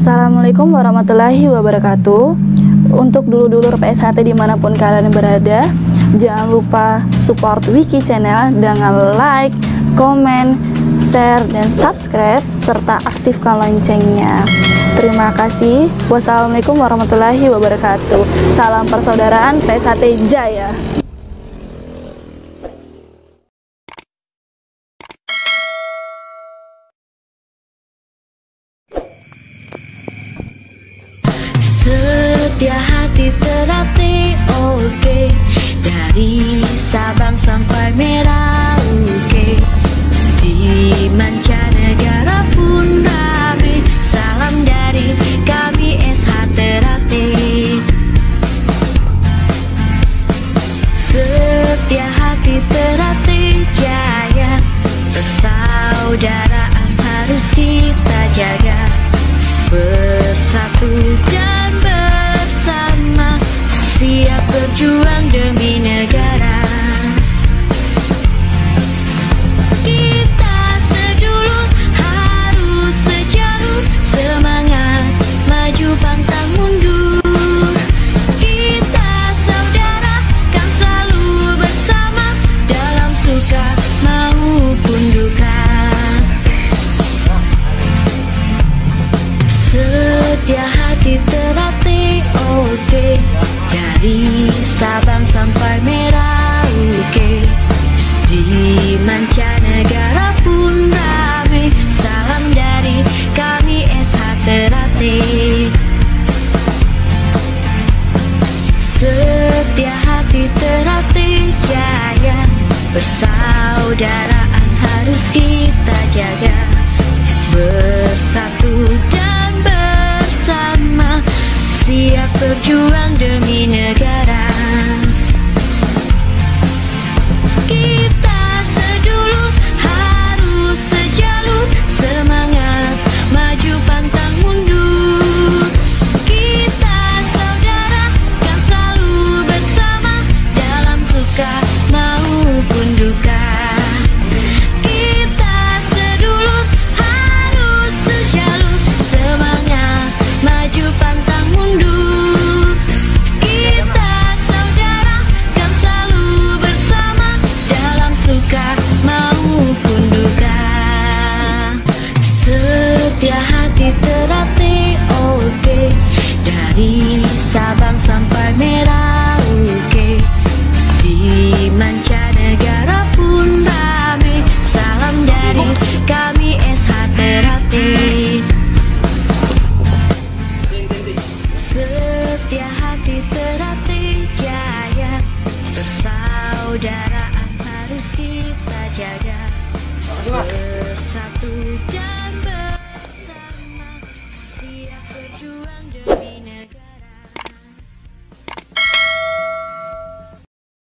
Assalamualaikum warahmatullahi wabarakatuh. Untuk dulur-dulur PSHT dimanapun kalian berada, jangan lupa support Wiki Channel dengan like, komen, share, dan subscribe, serta aktifkan loncengnya. Terima kasih. Wassalamualaikum warahmatullahi wabarakatuh. Salam persaudaraan PSHT Jaya. Setia hati terlatih, oke. Dari Sabang sampai Merauke, di mancanegara pun rame. Salam dari kami SH Terlatih. Setia hati terlatih jaya, persaudaraan harus kita jaga. Bersatu dan bersama, siap berjuang demi negara. Kita sedulur harus sejalur, semangat maju pantang mundur. Kita saudara kan selalu bersama, dalam suka maupun duka. Setia hati terlatih, oke. Dari Sabang sampai Merauke, di mancanegara pun rame. Salam dari kami SH Terlatih. Setia hati terlatih jaya, persaudaraan harus kita jaga. Bersatu dan bersama, siap berjuang demi negara. Kita sedulur harus sejalur, semangat maju pantang mundur. Kita saudara kan selalu bersama, dalam suka maupun duka. Kita sedulur harus sejalur, semangat maju pantang mundur. Kita saudara kan selalu bersama, dalam suka maupun duka. Setia hati terlatih, oke. Dari Sabang sampai Merauke, di mancanegara pun rame. Salam dari kami SH Terlatih. Setia hati terlatih jaya, persaudaraan harus kita jaga. Bersatu dan bersama, siap berjuang.